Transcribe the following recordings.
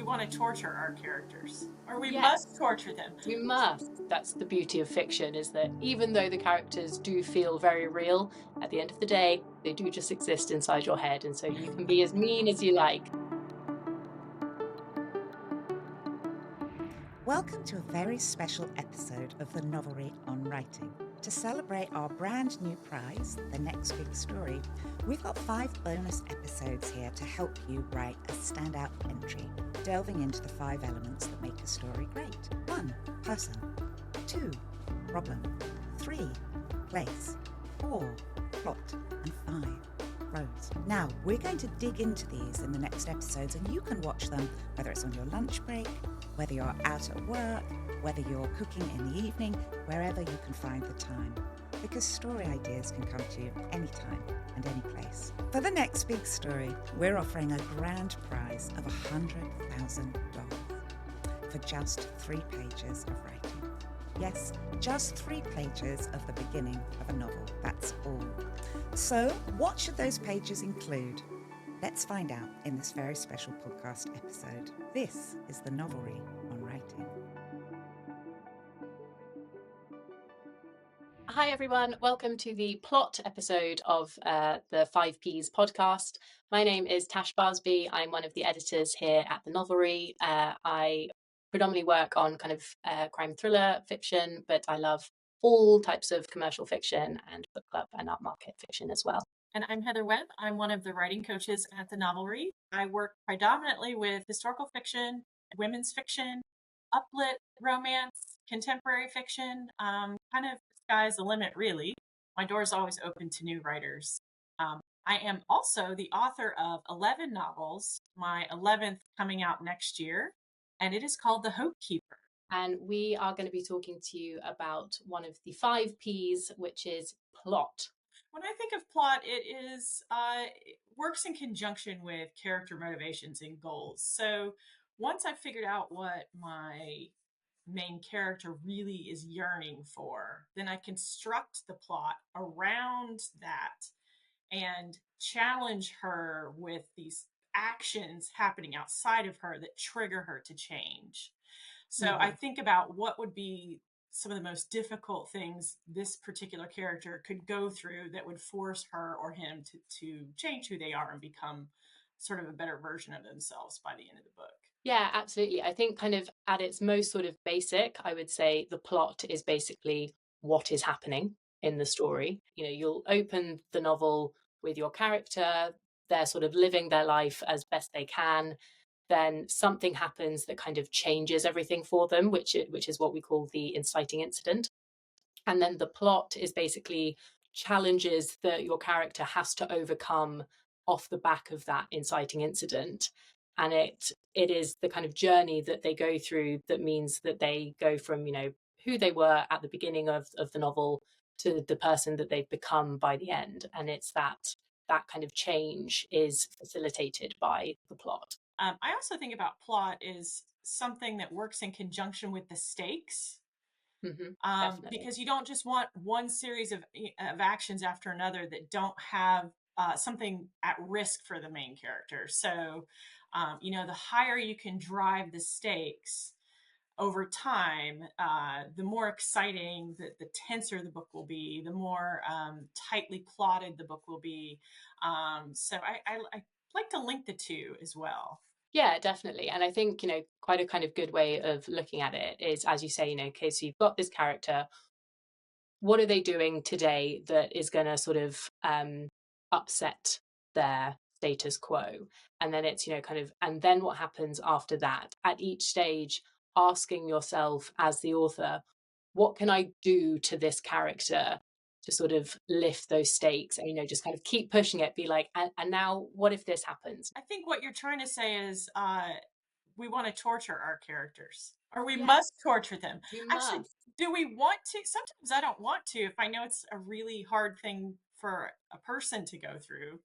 want to torture our characters, or we Yes. must torture them. We must. That's the beauty of fiction, is that even though the characters do feel very real, at the end of the day, they do just exist inside your head, and so you can be as mean as you like. Welcome to a very special episode of the Novelry on Writing. To celebrate our brand new prize, The Next Big Story, we've got 5 bonus episodes here to help you write a standout entry, delving into the 5 elements that make a story great. 1. Person. 2. Problem. 3. Place. 4. Plot. And 5. Prose. Now, we're going to dig into these in the next episodes, and you can watch them whether it's on your lunch break, whether you're out at work, whether you're cooking in the evening, wherever you can find the time. Because story ideas can come to you anytime and any place. For the next big story, we're offering a grand prize of $100,000 for just 3 pages of writing. Yes, just 3 pages of the beginning of a novel, that's all. So, what should those pages include? Let's find out in this very special podcast episode. This is the Novelry on Writing. Hi everyone, welcome to the plot episode of the 5Ps podcast. My name is Tash Barsby. I'm one of the editors here at the Novelry. I predominantly work on kind of crime thriller fiction, but I love all types of commercial fiction and book club and upmarket fiction as well. And I'm Heather Webb. I'm one of the writing coaches at the Novelry. I work predominantly with historical fiction, women's fiction, uplit romance, contemporary fiction, kind of sky's the limit, really. My door is always open to new writers. I am also the author of 11 novels, my 11th coming out next year, and it is called The Hope Keeper. And we are going to be talking to you about one of the 5 Ps, which is plot. When I think of plot, it works in conjunction with character motivations and goals. So once I've figured out what my main character really is yearning for, then I construct the plot around that and challenge her with these actions happening outside of her that trigger her to change. So I think about what would be some of the most difficult things this particular character could go through that would force her or him to change who they are and become sort of a better version of themselves by the end of the book. Yeah, absolutely. I think kind of at its most sort of basic, I would say the plot is basically what is happening in the story. You know, you'll open the novel with your character, they're sort of living their life as best they can. Then something happens that kind of changes everything for them, which is what we call the inciting incident. And then the plot is basically challenges that your character has to overcome off the back of that inciting incident. And it is the kind of journey that they go through that means that they go from, you know, who they were at the beginning of the novel to the person that they've become by the end. And it's that kind of change is facilitated by the plot. I also think about plot is something that works in conjunction with the stakes. Because you don't just want one series of actions after another that don't have something at risk for the main character. So, the higher you can drive the stakes over time, the more exciting, the tenser the book will be, the more tightly plotted the book will be. So I like to link the two as well. Yeah, definitely. And I think, quite a kind of good way of looking at it is, as you say, okay, so you've got this character. What are they doing today that is going to sort of upset their status quo? And then it's, and then what happens after that? At each stage, asking yourself as the author, what can I do to this character to sort of lift those stakes and, just kind of keep pushing it, be like, and now what if this happens? I think what you're trying to say is we want to torture our characters, or we Yes. must torture them. We Actually, must. do we want to? Sometimes I don't want to if I know it's a really hard thing for a person to go through.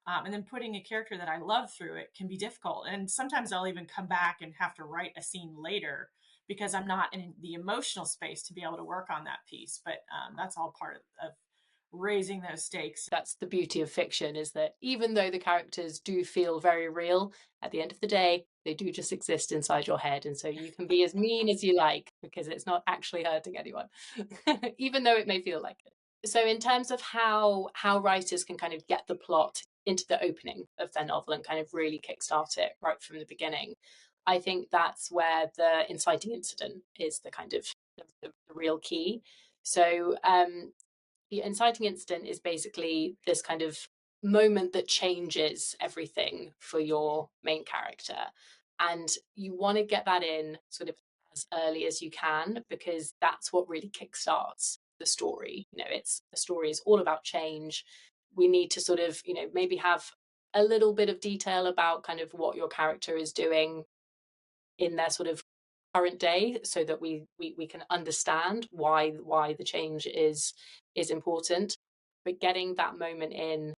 And then putting a character that I love through it can be difficult. And sometimes I'll even come back and have to write a scene later because I'm not in the emotional space to be able to work on that piece. But that's all part of raising those stakes. That's the beauty of fiction, is that even though the characters do feel very real, at the end of the day, They do just exist inside your head. And so you can be as mean as you like because it's not actually hurting anyone, even though it may feel like it. So in terms of how writers can kind of get the plot into the opening of their novel and kind of really kickstart it right from the beginning, I think that's where the inciting incident is the kind of the real key. So the inciting incident is basically this kind of moment that changes everything for your main character. And you want to get that in sort of as early as you can, because that's what really kickstarts the story. It's the story is all about change. We need to sort of, maybe have a little bit of detail about kind of what your character is doing in their sort of current day, so that we can understand why the change is important. But getting that moment in,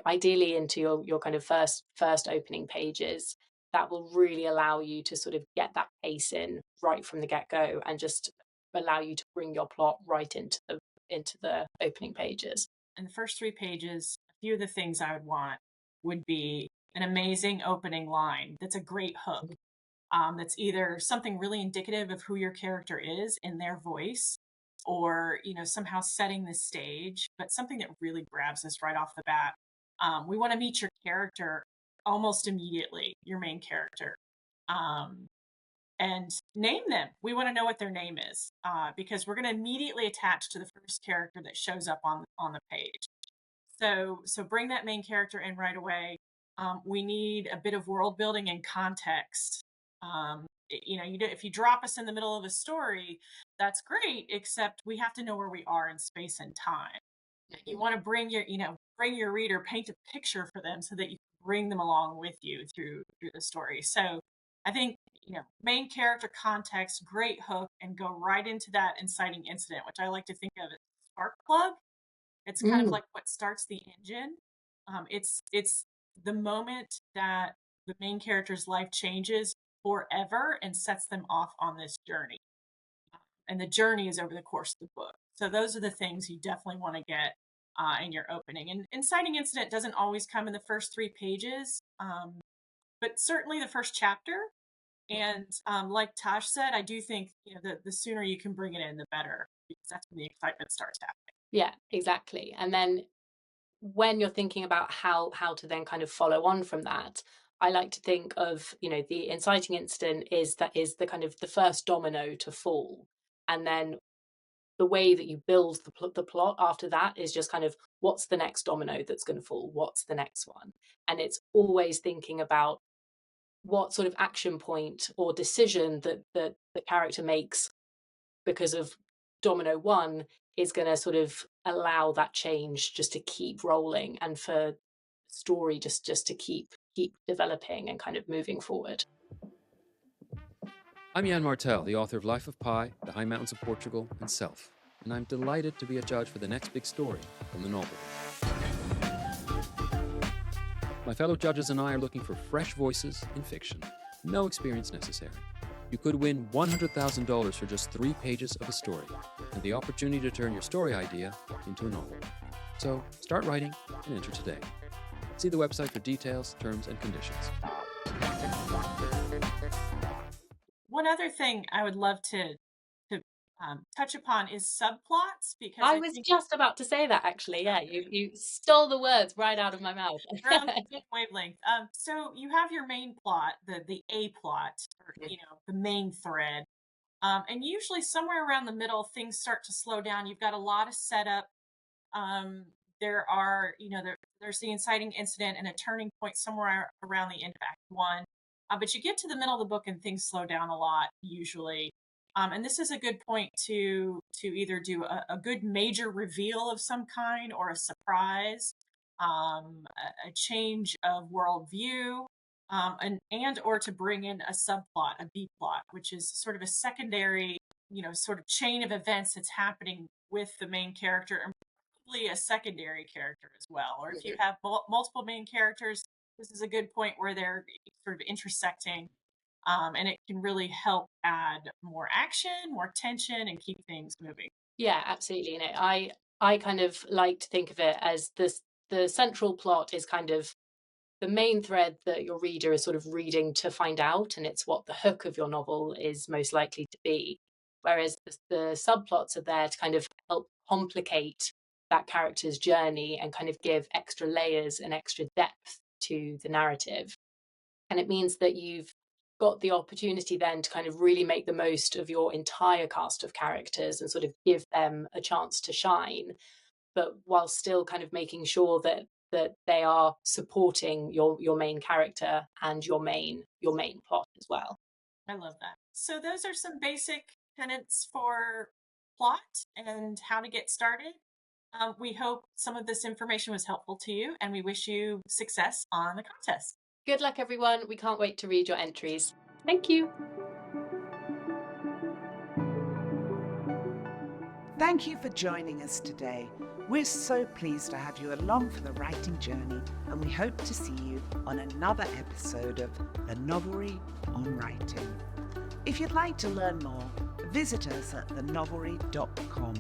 ideally into your kind of first opening pages, that will really allow you to sort of get that pace in right from the get-go, and just allow you to bring your plot right into the opening pages. In the first 3 pages, a few of the things I would want would be an amazing opening line that's a great hook. That's either something really indicative of who your character is in their voice, or somehow setting the stage, but something that really grabs us right off the bat. We want to meet your character almost immediately, your main character, and name them. We want to know what their name is, because we're going to immediately attach to the first character that shows up on the page. So bring that main character in right away. We need a bit of world building and context. If you drop us in the middle of a story, that's great, except we have to know where we are in space and time. You want to bring your reader, paint a picture for them so that you can bring them along with you through the story. So I think, main character context, great hook, and go right into that inciting incident, which I like to think of as a spark plug. It's kind of like what starts the engine. It's the moment that the main character's life changes forever and sets them off on this journey. And the journey is over the course of the book. So those are the things you definitely want to get in your opening. And inciting incident doesn't always come in the first 3 pages, but certainly the first chapter. And like Tash said, I do think the sooner you can bring it in, the better, because that's when the excitement starts happening. Yeah, exactly. And then when you're thinking about how to then kind of follow on from that, I like to think of, the inciting incident is the kind of the first domino to fall. And then the way that you build the plot after that is just kind of, what's the next domino that's going to fall? What's the next one? And it's always thinking about what sort of action point or decision that the character makes because of domino one is going to sort of allow that change just to keep rolling, and for story just to keep developing and kind of moving forward. I'm Jan Martel, the author of Life of Pi, The High Mountains of Portugal, and Self, and I'm delighted to be a judge for the next big story from the novel. My fellow judges and I are looking for fresh voices in fiction. No experience necessary. You could win $100,000 for just 3 pages of a story, and the opportunity to turn your story idea into a novel. So start writing and enter today. See the website for details, terms, and conditions. One other thing I would love to touch upon is subplots, because I was just about to say that, actually. Yeah, you stole the words right out of my mouth. We're on the same wavelength. So you have your main plot, the A plot, or the main thread, and usually somewhere around the middle, things start to slow down. You've got a lot of setup. There's the inciting incident and a turning point somewhere around the end of Act 1. But you get to the middle of the book and things slow down a lot, usually. And this is a good point to either do a good major reveal of some kind, or a surprise, a change of worldview, or to bring in a subplot, a B plot, which is sort of a secondary, sort of chain of events that's happening with the main character, and probably a secondary character as well. Or if you have multiple main characters, this is a good point where they're sort of intersecting, and it can really help add more action, more tension, and keep things moving. Yeah, absolutely. I kind of like to think of it as the central plot is kind of the main thread that your reader is sort of reading to find out, and it's what the hook of your novel is most likely to be. Whereas the subplots are there to kind of help complicate that character's journey and kind of give extra layers and extra depth to the narrative. And it means that you've got the opportunity then to kind of really make the most of your entire cast of characters and sort of give them a chance to shine, but while still kind of making sure that they are supporting your main character and your main plot as well. I love that. So those are some basic tenets for plot and how to get started. We hope some of this information was helpful to you, and we wish you success on the contest. Good luck, everyone. We can't wait to read your entries. Thank you. Thank you for joining us today. We're so pleased to have you along for the writing journey, and we hope to see you on another episode of The Novelry on Writing. If you'd like to learn more, visit us at thenovelry.com.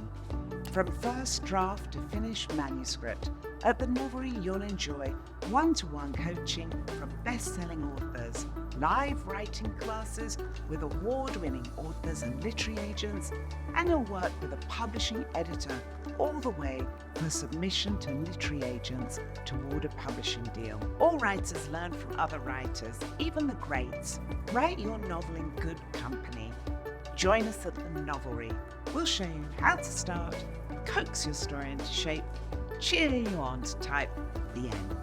From first draft to finished manuscript, at The Novelry you'll enjoy one-to-one coaching from best-selling authors, live writing classes with award-winning authors and literary agents, and you'll work with a publishing editor all the way for submission to literary agents toward a publishing deal. All writers learn from other writers, even the greats. Write your novel in good company. Join us at The Novelry. We'll show you how to start, coax your story into shape, cheer you on to type the end.